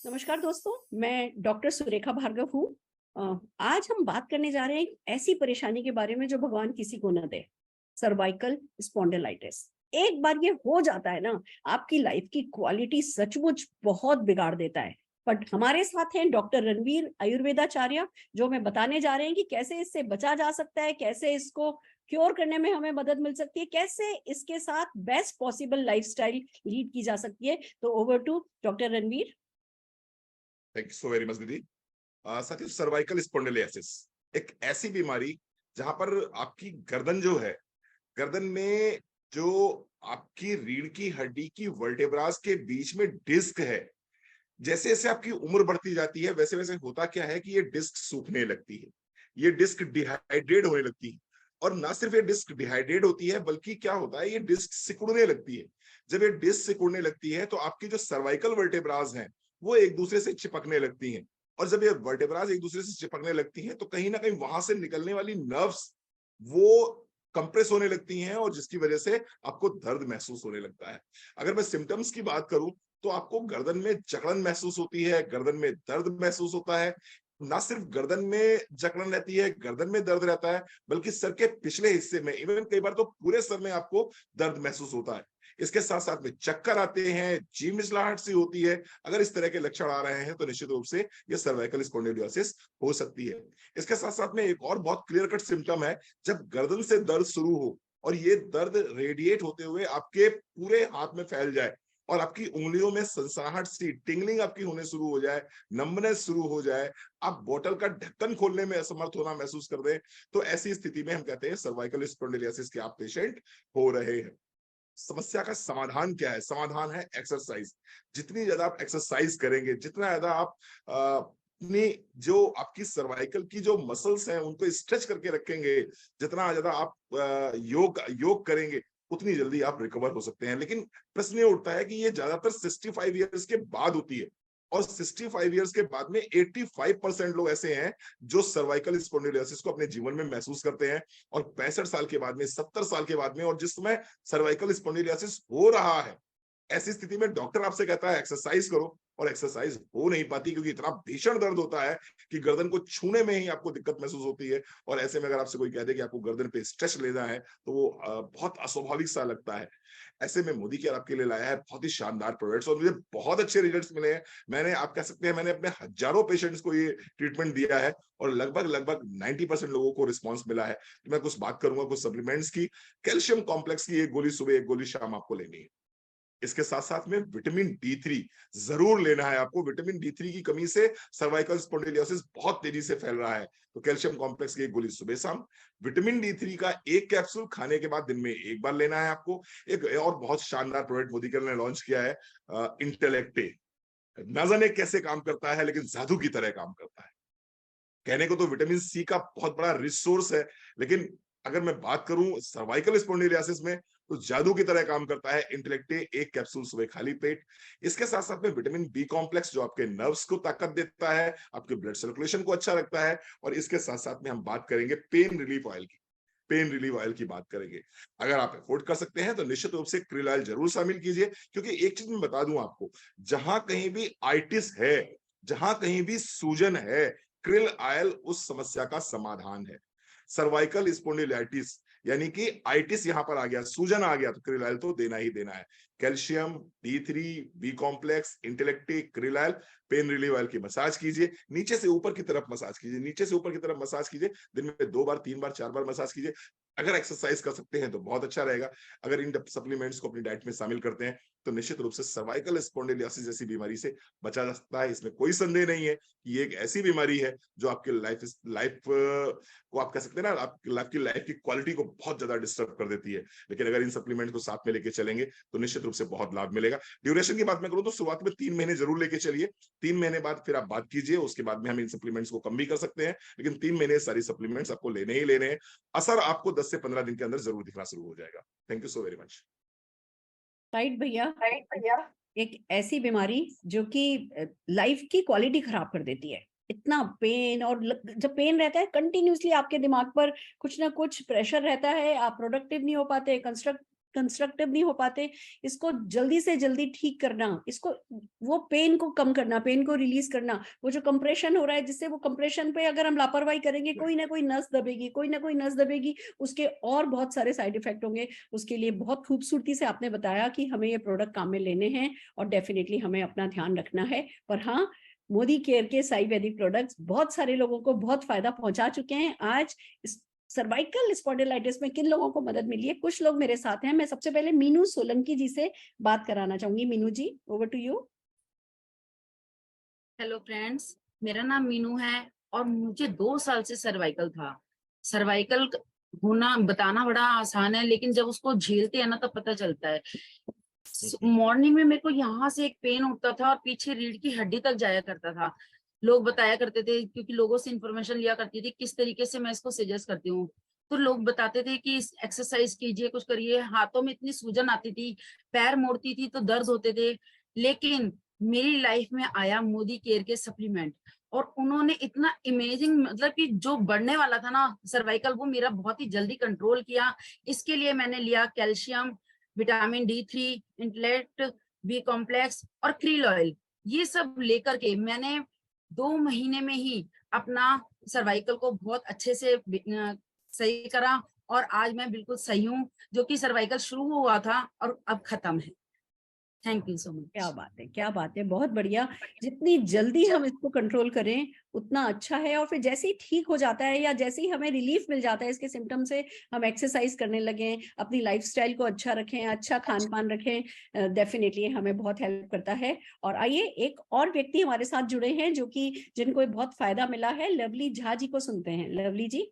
नमस्कार दोस्तों, मैं डॉक्टर सुरेखा भार्गव हूँ। आज हम बात करने जा रहे हैं एक ऐसी परेशानी के बारे में जो भगवान किसी को न दे, सर्वाइकल स्पॉन्डिलाइटिस। एक बार ये हो जाता है ना, आपकी लाइफ की क्वालिटी सचमुच बहुत बिगाड़ देता है। बट हमारे साथ हैं डॉक्टर रणवीर आयुर्वेदाचार्य, जो हमें बताने जा रहे हैं कि कैसे इससे बचा जा सकता है, कैसे इसको क्योर करने में हमें मदद मिल सकती है, कैसे इसके साथ बेस्ट पॉसिबल लाइफस्टाइल लीड की जा सकती है। तो over to doctor Ranveer. Thank you so very much दीदी। साथियों, सर्वाइकल स्पॉन्डिलियासिस एक ऐसी बीमारी जहां पर आपकी गर्दन जो है, गर्दन में जो आपकी रीढ़ की हड्डी की वर्टेब्रास के बीच में डिस्क है, जैसे जैसे आपकी उम्र बढ़ती जाती है वैसे वैसे होता क्या है कि ये डिस्क सूखने लगती है, ये डिस्क डिहाइड्रेट होने लगती है। और ना सिर्फ ये डिस्क डिहाइड्रेट होती है बल्कि क्या होता है, ये डिस्क सिकुड़ने लगती है। जब ये डिस्क सिकुड़ने लगती है तो आपकी जो सर्वाइकल वर्टेब्रास हैं वो एक दूसरे से चिपकने लगती हैं। और जब ये वर्टेब्रास एक दूसरे से चिपकने लगती हैं तो कहीं ना कहीं वहां से निकलने वाली नर्व्स वो कंप्रेस होने लगती हैं, और जिसकी वजह से आपको दर्द महसूस होने लगता है। अगर मैं सिम्टम्स की बात करूं तो आपको गर्दन में जकड़न महसूस होती है, गर्दन में दर्द महसूस होता है। ना सिर्फ गर्दन में जकड़न रहती है, गर्दन में दर्द रहता है, बल्कि सर के पिछले हिस्से में, इवन कई बार तो पूरे सर में आपको दर्द महसूस होता है। इसके साथ साथ में चक्कर आते हैं, जी मिचलाहट सी होती है। अगर इस तरह के लक्षण आ रहे हैं तो निश्चित रूप से ये सर्वाइकल स्पॉन्डिलोसिस हो सकती है। इसके साथ साथ में एक और बहुत क्लियर कट सिम्टम है, जब गर्दन से दर्द शुरू हो और ये दर्द रेडिएट होते हुए आपके पूरे हाथ में फैल जाए, और आपकी उंगलियों में सनसनाहट सी टिंगलिंग आपकी होने शुरू हो जाए, नंबनेस शुरू हो जाए, आप बोतल का ढक्कन खोलने में असमर्थ होना महसूस कर दें, तो ऐसी स्थिति में हम कहते हैं सर्वाइकल स्पॉन्डिलियासिस के आप पेशेंट हो रहे हैं। समस्या का समाधान क्या है? समाधान है एक्सरसाइज। जितनी ज्यादा आप एक्सरसाइज करेंगे, जितना ज्यादा आप अपनी जो आपकी सर्वाइकल की जो मसल्स हैं उनको स्ट्रेच करके रखेंगे, जितना ज्यादा आप योग योग करेंगे, उतनी जल्दी आप रिकवर हो सकते हैं। लेकिन प्रश्न ये उठता है कि ये ज्यादातर 65 ईयर्स के बाद होती है, और 65 ईयर्स के बाद में 85% लोग ऐसे हैं जो सर्वाइकल स्पॉन्डिलोसिस को अपने जीवन में महसूस करते हैं। और 65 साल के बाद में, 70 साल के बाद में, और जिस समय सर्वाइकल स्पॉन्डिलियासिस हो रहा है, ऐसी स्थिति में डॉक्टर आपसे कहता है एक्सरसाइज करो, और एक्सरसाइज हो नहीं पाती क्योंकि इतना भीषण दर्द होता है कि गर्दन को छूने में ही आपको दिक्कत महसूस होती है। और ऐसे में अगर आपसे कोई कह दे कि आपको गर्दन पे स्ट्रेच लेना है तो वो बहुत अस्वाभाविक सा लगता है। ऐसे में मोदी केयर आपके लिए लाया है बहुत ही शानदार प्रोडक्ट्स, और मुझे बहुत अच्छे रिजल्ट्स मिले हैं। मैंने, आप कह सकते हैं, मैंने अपने हजारों पेशेंट्स को ये ट्रीटमेंट दिया है, और लगभग लगभग 90% लोगों को रिस्पॉन्स मिला है। तो मैं कुछ बात करूंगा कुछ सप्लीमेंट्स की। कैल्शियम कॉम्प्लेक्स की एक गोली सुबह, एक गोली शाम आपको लेनी है। इसके साथ साथ में विटामिन डी3 जरूर लेना है आपको। विटामिन डी3 की कमी से सर्वाइकल स्पॉन्डिलियोसिस बहुत तेजी से फैल रहा है। तो कैल्शियम कॉम्प्लेक्स की एक गोली सुबह शाम, विटामिन डी3 का एक कैप्सूल खाने के बाद दिन में एक बार लेना है आपको। एक और बहुत शानदार प्रोडक्ट मोदी केयर ने लॉन्च किया है, इंटेलेक्टे। ना जाने कैसे काम करता है, लेकिन जादू की तरह काम करता है। कहने को तो विटामिन सी का बहुत बड़ा रिसोर्स है, लेकिन अगर मैं बात करूं सर्वाइकल स्पॉन्डिलियासिस में, तो जादू की तरह काम करता है इंटेलेक्टे, एक कैप्सूल सुबह खाली पेट। इसके साथ साथ में विटामिन बी कॉम्प्लेक्स जो आपके नर्व्स को ताकत देता है, आपके ब्लड सर्कुलेशन को अच्छा रखता है। और इसके साथ साथ में हम बात करेंगे पेन रिलीफ ऑयल की। पेन रिलीफ ऑयल की बात करेंगे। अगर आप अफोर्ड कर सकते हैं तो निश्चित रूप से क्रिल ऑयल जरूर शामिल कीजिए, क्योंकि एक चीज मैं बता दूं आपको, जहां कहीं भी आइटिस है, जहां कहीं भी सूजन है, क्रिल ऑयल उस समस्या का समाधान है। सर्वाइकल स्पॉन्डिलाइटिस यानी कि आइटिस यहां पर आ गया, सूजन आ गया, तो क्रिल ऑयल तो देना ही देना है। कैल्शियम, डी3, बी कॉम्प्लेक्स, इंटेलेक्टी, krill oil, pain relief oil की मसाज कीजिए। नीचे से ऊपर की तरफ मसाज कीजिए, नीचे से ऊपर की तरफ मसाज कीजिए। दिन में 2 बार, 3 बार, 4 बार मसाज कीजिए। अगर एक्सरसाइज कर सकते हैं तो बहुत अच्छा रहेगा। अगर इन सप्लीमेंट्स को अपनी डाइट में शामिल करते हैं तो निश्चित रूप से सर्वाइकल स्पॉन्डिलियोसिस जैसी बीमारी से बचा जा सकता है। इसमें कोई संदेह नहीं है कि ये एक ऐसी बीमारी है जो आपके लाइफ को, आप कह सकते हैं ना, आपकी लाइफ की क्वालिटी को बहुत ज्यादा डिस्टर्ब कर देती है। लेकिन अगर इन सप्लीमेंट को साथ में लेके चलेंगे तो निश्चित रूप से बहुत लाभ मिलेगा। ड्यूरेशन की बात मैं करूं तो शुरुआत में 3 महीने जरूर लेके चलिए। 3 महीने बाद फिर आप बात कीजिए, उसके बाद में हम इन सप्लीमेंट्स को कम भी कर सकते हैं। लेकिन 3 महीने सारी सप्लीमेंट्स आपको लेने ही लेने हैं। असर आपको 10 से 15 दिन के अंदर जरूर दिखना शुरू हो जाएगा। Thank you so very much. Right भैया। राइट भैया। एक ऐसी बीमारी जो कि लाइफ की क्वालिटी खराब कर देती है। इतना पेन, और जब पेन रहता है कंटिन्यूअसली आपके दिमाग पर कुछ ना कुछ प्रेशर रहता है, आप प्रोडक्टिव नहीं हो पाते, कंस्ट्रक्ट कंस्ट्रक्टिव नहीं हो पाते, इसको जल्दी से जल्दी ठीक करना, इसको वो पेन को कम करना, पेन को रिलीज करना, वो जो कंप्रेशन हो रहा है जिससे वो कंप्रेशन पे अगर हम लापरवाही करेंगे कोई ना कोई नस दबेगी, कोई ना कोई नस दबेगी, उसके और बहुत सारे साइड इफेक्ट होंगे। उसके लिए बहुत खूबसूरती से आपने बताया कि हमें ये प्रोडक्ट काम में लेने हैं और डेफिनेटली हमें अपना ध्यान रखना है। पर हाँ, मोदी केयर के साई वैदिक प्रोडक्ट्स बहुत सारे लोगों को बहुत फायदा पहुंचा चुके हैं। आज सर्वाइकल स्पॉन्डिलाइटिस में किन लोगों को मदद मिली है, कुछ लोग मेरे साथ हैं। मैं सबसे पहले मीनू सोलंकी जी से बात कराना चाहूंगी। Meenu ji, over to you. Hello friends, मेरा नाम मीनू है और मुझे 2 साल से सर्वाइकल था। सर्वाइकल होना बताना बड़ा आसान है, लेकिन जब उसको झेलते हैं ना तब पता चलता है। मॉर्निंग में मेरे को यहाँ से एक पेन उठता था और पीछे रीढ़ की हड्डी तक जाया करता था। लोग बताया करते थे, क्योंकि लोगों से इंफॉर्मेशन लिया करती थी किस तरीके से मैं इसको सजेस्ट करती हूँ। तो लोग बताते थे कि एक्सरसाइज कीजिए, कुछ करिए। हाथों में इतनी सूजन आती थी, पैर मोड़ती थी तो दर्द होते थे। लेकिन मेरी लाइफ में आया मोदी केयर के सप्लीमेंट, और उन्होंने इतना इमेजिंग, मतलब कि जो बढ़ने वाला था ना सर्वाइकल, वो मेरा बहुत ही जल्दी कंट्रोल किया। इसके लिए मैंने लिया calcium, vitamin D3, intellect, B complex और क्रील ऑयल। ये सब लेकर के मैंने 2 महीने में ही अपना सर्वाइकल को बहुत अच्छे से सही करा, और आज मैं बिल्कुल सही हूँ। जो कि सर्वाइकल शुरू हुआ था और अब खत्म है। थैंक यू सो क्या मच। बात है, क्या बात है, बहुत बढ़िया। जितनी जल्दी हम इसको कंट्रोल करें उतना अच्छा है। और फिर जैसे ही ठीक हो जाता है या जैसे ही हमें रिलीफ मिल जाता है इसके सिम्टम से, हम एक्सरसाइज करने लगे, अपनी लाइफस्टाइल को अच्छा रखें, अच्छा खान पान रखें, डेफिनेटली हमें बहुत हेल्प करता है। और आइए, एक और व्यक्ति हमारे साथ जुड़े हैं जो कि जिनको बहुत फायदा मिला है। लवली झा जी को सुनते हैं। लवली जी।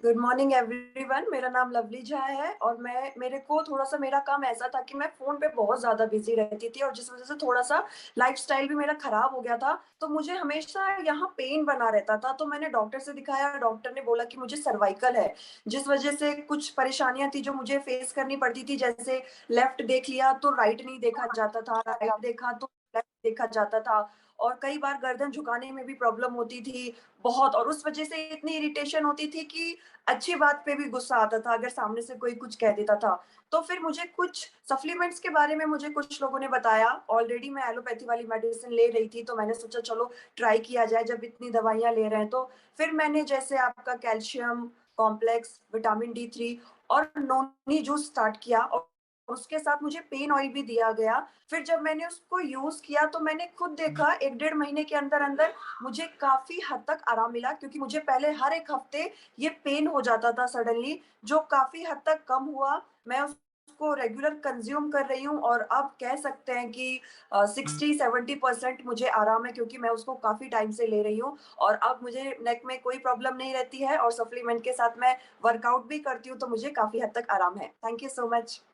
गुड मॉर्निंग एवरीवन, मेरा नाम लवली झा है और मेरे को थोड़ा सा मेरा काम ऐसा था कि मैं फोन पे बहुत ज्यादा बिजी रहती थी और जिस वजह से थोड़ा सा लाइफस्टाइल भी मेरा खराब हो गया था। तो मुझे हमेशा यहाँ पेन बना रहता था। तो मैंने डॉक्टर से दिखाया, डॉक्टर ने बोला कि मुझे सर्वाइकल है, जिस वजह से कुछ परेशानियां थी जो मुझे फेस करनी पड़ती थी। जैसे लेफ्ट देख लिया तो राइट नहीं देखा जाता था, राइट देखा तो लेफ्ट देखा जाता था, और कई बार गर्दन झुकाने में भी प्रॉब्लम होती थी बहुत। और उस वजह से इतनी इरिटेशन होती थी कि अच्छी बात पे भी गुस्सा आता था अगर सामने से कोई कुछ कह देता था। तो फिर मुझे कुछ सप्लीमेंट्स के बारे में मुझे कुछ लोगों ने बताया। ऑलरेडी मैं एलोपैथी वाली मेडिसिन ले रही थी, तो मैंने सोचा चलो ट्राई किया जाए जब इतनी दवाइयां ले रहे हैं। तो फिर मैंने जैसे आपका कैल्शियम कॉम्प्लेक्स, विटामिन D3 और नोनी जूस स्टार्ट किया, और उसके साथ मुझे पेन ऑयल भी दिया गया। फिर जब मैंने उसको यूज किया तो मैंने खुद देखा 1-1.5 महीने के अंदर अंदर मुझे काफी हद तक आराम मिला, क्योंकि मुझे पहले हर एक हफ्ते ये पेन हो जाता था सडनली, जो काफी हद तक कम हुआ। मैं उसको रेगुलर कंज्यूम कर रही हूँ और अब कह सकते हैं कि 60-70% मुझे आराम है, क्योंकि मैं उसको काफी टाइम से ले रही हूँ। और अब मुझे नेक में कोई प्रॉब्लम नहीं रहती है और सप्लीमेंट के साथ मैं वर्कआउट भी करती हूँ, तो मुझे काफी हद तक आराम है। Thank you so much.